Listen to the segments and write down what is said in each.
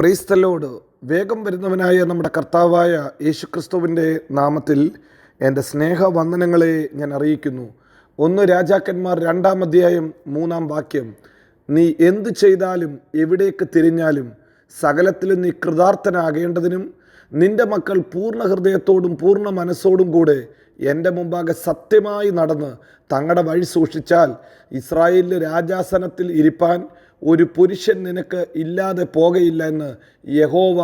Praise the Lord. വേഗം വരുന്നവനായ നമ്മുടെ കർത്താവായ യേശുക്രിസ്തുവിൻ്റെ നാമത്തിൽ എൻ്റെ സ്നേഹവന്ദനങ്ങളെ ഞാൻ അറിയിക്കുന്നു. 1 രാജാക്കന്മാർ 2-ാം അധ്യായം 3-ാം വാക്യം. നീ എന്തു ചെയ്താലും എവിടേക്ക് തിരിഞ്ഞാലും സകലത്തിലും നീ കൃതാർത്ഥനാകേണ്ടതിനും നിൻ്റെ മക്കൾ പൂർണ്ണ ഹൃദയത്തോടും പൂർണ്ണ മനസ്സോടും കൂടെ എൻ്റെ മുമ്പാകെ സത്യമായി നടന്ന് തങ്ങളുടെ വഴി സൂക്ഷിച്ചാൽ ഇസ്രായേലിലെ രാജാസനത്തിൽ ഇരിപ്പാൻ ഒരു പുരുഷൻ നിനക്ക് ഇല്ലാതെ പോകയില്ല എന്ന് യഹോവ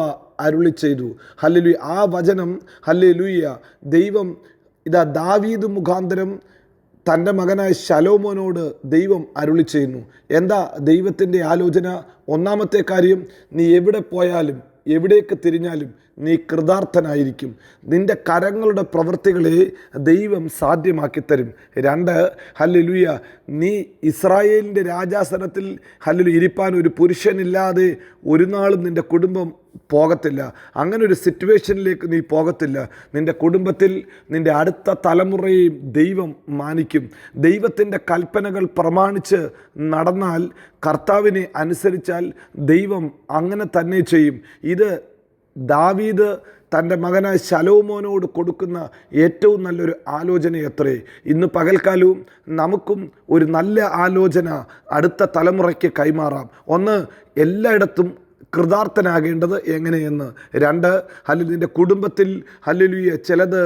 അരുളി ചെയ്തു. ഹല്ലേലൂയ. ആ വചനം ഹല്ലേലൂയ ദൈവം ദാവീദ് മുഖാന്തരം തൻ്റെ മകനായ ശലോമോനോട് ദൈവം അരുളി ചെയ്യുന്നു. എന്താ ദൈവത്തിൻ്റെ ആലോചന? ഒന്നാമത്തെ കാര്യം, നീ എവിടെ പോയാലും എവിടേക്ക് തിരിഞ്ഞാലും നീ കൃതാർത്ഥനായിരിക്കും. നിൻ്റെ കരങ്ങളുടെ പ്രവൃത്തികളെ ദൈവം സാധ്യമാക്കി തരും. 2, ഹല്ലേലൂയ, നീ ഇസ്രായേലിൻ്റെ രാജാസനത്തിൽ ഹല്ലേലൂയ ഇരിപ്പാൻ ഒരു പുരുഷനില്ലാതെ ഒരു നാളും നിൻ്റെ കുടുംബം പോകത്തില്ല. അങ്ങനെ ഒരു സിറ്റുവേഷനിലേക്ക് നീ പോകത്തില്ല. നിൻ്റെ കുടുംബത്തിൽ നിൻ്റെ അടുത്ത തലമുറയെയും ദൈവം മാനിക്കും. ദൈവത്തിൻ്റെ കൽപ്പനകൾ പ്രമാണിച്ച് നടന്നാൽ, കർത്താവിനെ അനുസരിച്ചാൽ ദൈവം അങ്ങനെ തന്നെ ചെയ്യും. ഇത് ദാവീദ് തൻ്റെ മകനായ ശലോമോനോട് കൊടുക്കുന്ന ഏറ്റവും നല്ലൊരു ആലോചനയത്രേ. ഇന്ന് പകൽക്കാലവും നമുക്കും ഒരു നല്ല ആലോചന അടുത്ത തലമുറയ്ക്ക് കൈമാറാം. 1, എല്ലായിടത്തും കൃതാർത്ഥനാകേണ്ടത് എങ്ങനെയെന്ന്. 2, അല്ലെങ്കിൽ നിൻ്റെ കുടുംബത്തിൽ ഹല്ലേലൂയ ചിലത്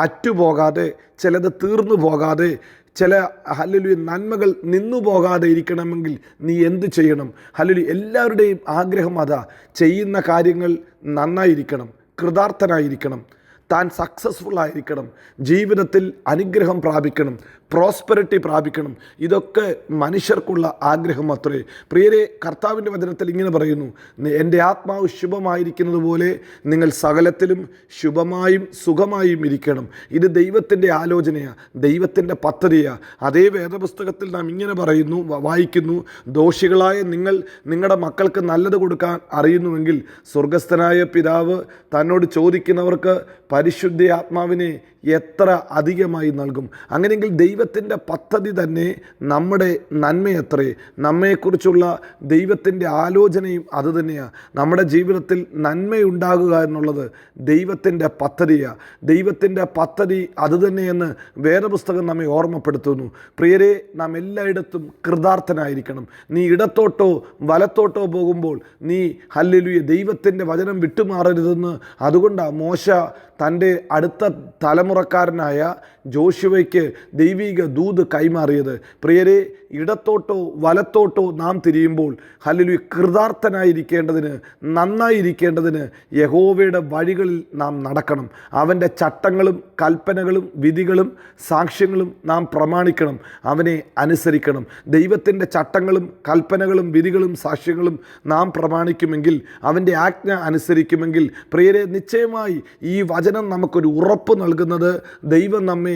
അറ്റുപോകാതെ, ചിലത് തീർന്നു പോകാതെ, ചില ഹല്ലേലൂയ നന്മകൾ നിന്നു പോകാതെ ഇരിക്കണമെങ്കിൽ നീ എന്ത് ചെയ്യണം? ഹല്ലേലൂയ എല്ലാവരുടെയും ആഗ്രഹം അതാ. ചെയ്യുന്ന കാര്യങ്ങൾ നന്നായിരിക്കണം, കൃതാർത്ഥനായിരിക്കണം, താൻ സക്സസ്ഫുൾ ആയിരിക്കണം, ജീവിതത്തിൽ അനുഗ്രഹം പ്രാപിക്കണം, പ്രോസ്പെറിറ്റി പ്രാപിക്കണം. ഇതൊക്കെ മനുഷ്യർക്കുള്ള ആഗ്രഹം അത്രേ. പ്രിയരെ, കർത്താവിൻ്റെ വചനത്തിൽ ഇങ്ങനെ പറയുന്നു, എൻ്റെ ആത്മാവ് ശുഭമായിരിക്കുന്നത് പോലെ നിങ്ങൾ സകലത്തിലും ശുഭമായും സുഖമായും ഇരിക്കണം. ഇത് ദൈവത്തിൻ്റെ ആലോചനയാണ്, ദൈവത്തിൻ്റെ പദ്ധതിയാണ്. അതേ വേദപുസ്തകത്തിൽ നാം ഇങ്ങനെ പറയുന്നു, വായിക്കുന്നു, ദോഷികളായ നിങ്ങൾ നിങ്ങളുടെ മക്കൾക്ക് നല്ലത് കൊടുക്കാൻ അറിയുന്നുവെങ്കിൽ സ്വർഗസ്ഥനായ പിതാവ് തന്നോട് ചോദിക്കുന്നവർക്ക് പരിശുദ്ധ ആത്മാവിനെ എത്ര അധികമായി നൽകും. അങ്ങനെയെങ്കിൽ ദൈവത്തിൻ്റെ പദ്ധതി തന്നെ നമ്മുടെ നന്മയത്രേ. നമ്മെക്കുറിച്ചുള്ള ദൈവത്തിൻ്റെ ആലോചനയും അതുതന്നെയാണ്. നമ്മുടെ ജീവിതത്തിൽ നന്മയുണ്ടാകുക എന്നുള്ളത് ദൈവത്തിൻ്റെ പദ്ധതിയാണ്. ദൈവത്തിൻ്റെ പദ്ധതി അതുതന്നെയെന്ന് വേദപുസ്തകം നമ്മെ ഓർമ്മപ്പെടുത്തുന്നു. പ്രിയരെ, നാം എല്ലായിടത്തും കൃതാർത്ഥനായിരിക്കണം. നീ ഇടത്തോട്ടോ വലത്തോട്ടോ പോകുമ്പോൾ നീ ഹല്ലേലൂയ ദൈവത്തിൻ്റെ വചനം വിട്ടുമാറരുതെന്ന് അതുകൊണ്ടാണ് മോശ തൻ്റെ അടുത്ത തലമുറക്കാരനായ ജോഷുവയ്ക്ക് ദൈവിക ദൂത് കൈമാറിയത്. പ്രിയരെ, ഇടത്തോട്ടോ വലത്തോട്ടോ നാം തിരിയുമ്പോൾ ഹല്ലേലൂയ കൃതാർത്ഥനായിരിക്കേണ്ടതിന്, നന്നായിരിക്കേണ്ടതിന് യഹോവയുടെ വഴികളിൽ നാം നടക്കണം. അവൻ്റെ ചട്ടങ്ങളും കൽപ്പനകളും വിധികളും സാക്ഷ്യങ്ങളും നാം പ്രമാണിക്കണം, അവനെ അനുസരിക്കണം. ദൈവത്തിൻ്റെ ചട്ടങ്ങളും കൽപ്പനകളും വിധികളും സാക്ഷ്യങ്ങളും നാം പ്രമാണിക്കുമെങ്കിൽ, അവൻ്റെ ആജ്ഞ അനുസരിക്കുമെങ്കിൽ, പ്രിയരെ, നിശ്ചയമായി ഈ വചനം നമുക്കൊരു ഉറപ്പ് നൽകുന്നത് ദൈവം നമ്മെ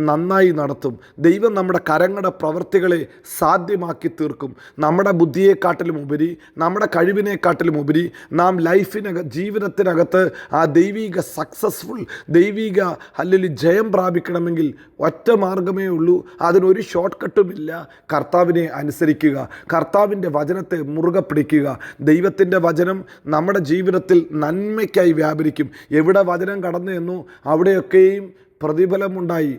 നന്നായി നടത്തും. ദൈവം നമ്മുടെ കരങ്ങളുടെ പ്രവൃത്തികളെ സാധ്യമാക്കി തീർക്കും. നമ്മുടെ ബുദ്ധിയെക്കാട്ടിലും ഉപരി, നമ്മുടെ കഴിവിനെക്കാട്ടിലും ഉപരി നാം ജീവിതത്തിനകത്ത് ആ ദൈവിക സക്സസ്ഫുൾ, ദൈവിക ഹല്ലേലൂയ ജയം പ്രാപിക്കണമെങ്കിൽ ഒറ്റ മാർഗമേ ഉള്ളൂ. അതിനൊരു ഷോർട്ട് കട്ടുമില്ല. കർത്താവിനെ അനുസരിക്കുക, കർത്താവിൻ്റെ വചനത്തെ മുറുകെ പിടിക്കുക. ദൈവത്തിൻ്റെ വചനം നമ്മുടെ ജീവിതത്തിൽ നന്മയ്ക്കായി വ്യാപരിക്കും. എവിടെ വചനം കടന്നു എന്നോ അവിടെയൊക്കെയും പ്രതിഫലമുണ്ടായി,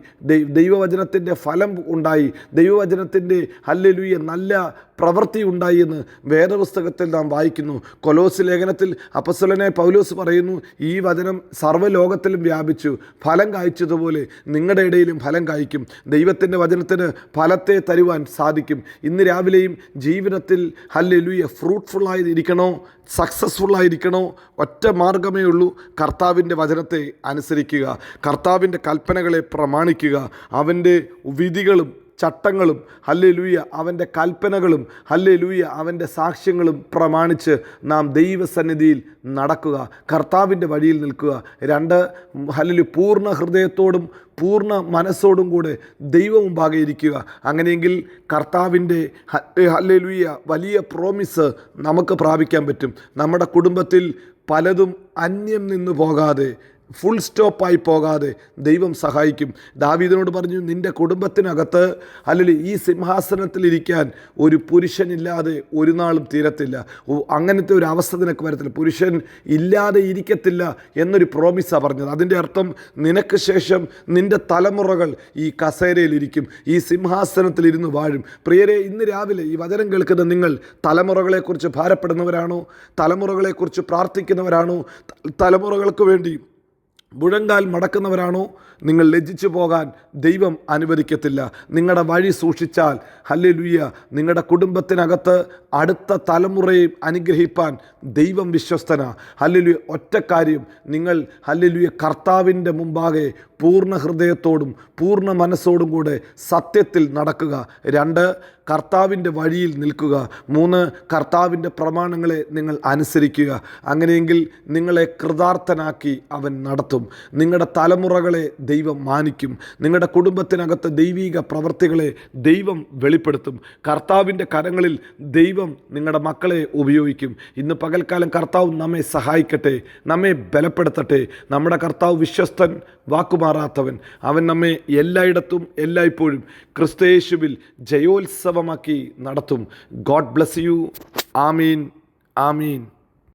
ദൈവവചനത്തിൻ്റെ ഫലം ഉണ്ടായി, ദൈവവചനത്തിൻ്റെ ഹല്ലേലൂയ നല്ല പ്രവൃത്തി ഉണ്ടായി എന്ന് വേദപുസ്തകത്തിൽ നാം വായിക്കുന്നു. കൊലോസ് ലേഖനത്തിൽ അപ്പോസ്തലനായ പൗലോസ് പറയുന്നു, ഈ വചനം സർവ്വലോകത്തിലും വ്യാപിച്ചു ഫലം കായ്ച്ചതുപോലെ നിങ്ങളുടെ ഇടയിലും ഫലം കായ്ക്കും. ദൈവത്തിൻ്റെ വചനത്തിന് ഫലത്തെ തരുവാൻ സാധിക്കും. ഇന്ന് രാവിലെയും ജീവിതത്തിൽ ഹല്ലേലൂയ ഫ്രൂട്ട്ഫുള്ളായിരിക്കണോ, സക്സസ്ഫുള്ളായിരിക്കണോ, ഒറ്റ മാർഗമേ ഉള്ളൂ. കർത്താവിൻ്റെ വചനത്തെ അനുസരിക്കുക, കർത്താവിൻ്റെ കൽപ്പനകളെ പ്രമാണിക്കുക, അവൻ്റെ വിധികളും ചട്ടങ്ങളും ഹല്ലേലൂയ അവൻ്റെ കൽപ്പനകളും ഹല്ലേലൂയ അവൻ്റെ സാക്ഷ്യങ്ങളും പ്രമാണിച്ച് നാം ദൈവസന്നിധിയിൽ നടക്കുക, കർത്താവിൻ്റെ വഴിയിൽ നിൽക്കുക. 2, ഹല്ലേലൂയ പൂർണ്ണ ഹൃദയത്തോടും പൂർണ്ണ മനസ്സോടും കൂടെ ദൈവം മുമ്പാകെ ഇരിക്കുക. അങ്ങനെയെങ്കിൽ കർത്താവിൻ്റെ ഹല്ലേലൂയ വലിയ പ്രോമിസ് നമുക്ക് പ്രാപിക്കാൻ പറ്റും. നമ്മുടെ കുടുംബത്തിൽ പലതും അന്യം നിന്നു പോകാതെ ഫുൾ സ്റ്റോപ്പായി പോകാതെ ദൈവം സഹായിക്കും. ദാവീദിനോട് പറഞ്ഞു, നിൻ്റെ കുടുംബത്തിനകത്ത് അല്ലെങ്കിൽ ഈ സിംഹാസനത്തിലിരിക്കാൻ ഒരു പുരുഷനില്ലാതെ ഒരു നാളും തീരത്തില്ല. അങ്ങനത്തെ ഒരു അവസ്ഥ നിനക്ക് വരത്തില്ല, പുരുഷൻ ഇല്ലാതെ ഇരിക്കത്തില്ല എന്നൊരു പ്രോമിസാണ് പറഞ്ഞത്. അതിൻ്റെ അർത്ഥം നിനക്ക് ശേഷം നിൻ്റെ തലമുറകൾ ഈ കസേരയിലിരിക്കും, ഈ സിംഹാസനത്തിലിരുന്ന് വാഴും. പ്രിയരെ, ഇന്ന് രാവിലെ ഈ വചനം കേൾക്കുന്ന നിങ്ങൾ തലമുറകളെക്കുറിച്ച് ഭാരപ്പെടുന്നവരാണോ? തലമുറകളെക്കുറിച്ച് പ്രാർത്ഥിക്കുന്നവരാണോ? തലമുറകൾക്ക് വേണ്ടി മുഴങ്കാൽ മടക്കുന്നവരാണോ? നിങ്ങൾ ലജ്ജിച്ചു പോകാൻ ദൈവം അനുവദിക്കത്തില്ല. നിങ്ങളുടെ വഴി സൂക്ഷിച്ചാൽ, ഹല്ലേലൂയ, നിങ്ങളുടെ കുടുംബത്തിനകത്ത് അടുത്ത തലമുറയെ അനുഗ്രഹിപ്പാൻ ദൈവം വിശ്വസ്തനാ. ഹല്ലേലൂയ. ഒറ്റ കാര്യം, നിങ്ങൾ ഹല്ലേലൂയ കർത്താവിൻ്റെ മുമ്പാകെ പൂർണ്ണ ഹൃദയത്തോടും പൂർണ്ണ മനസ്സോടും കൂടെ സത്യത്തിൽ നടക്കുക. 2, കർത്താവിൻ്റെ വഴിയിൽ നിൽക്കുക. 3, കർത്താവിൻ്റെ പ്രമാണങ്ങളെ നിങ്ങൾ അനുസരിക്കുക. അങ്ങനെയെങ്കിൽ നിങ്ങളെ കൃതാർത്ഥനാക്കി അവൻ നടത്തും. നിങ്ങളുടെ തലമുറകളെ ദൈവം മാനിക്കും. നിങ്ങളുടെ കുടുംബത്തിനകത്ത് ദൈവിക പ്രവൃത്തികളെ ദൈവം വെളിപ്പെടുത്തും. കർത്താവിൻ്റെ കരങ്ങളിൽ ദൈവം നിങ്ങളുടെ മക്കളെ ഉപയോഗിക്കും. ഇന്ന് പകൽക്കാലം കർത്താവ് നമ്മെ സഹായിക്കട്ടെ, നമ്മെ ബലപ്പെടുത്തട്ടെ. നമ്മുടെ കർത്താവ് വിശ്വസ്തൻ, വാക്കുമാറാത്തവൻ. അവൻ നമ്മെ എല്ലായിടത്തും എല്ലായ്പ്പോഴും ക്രിസ്തുയേശുവിൽ ജയോത്സവമാക്കി നടത്തും. God bless you. Amin, Amin.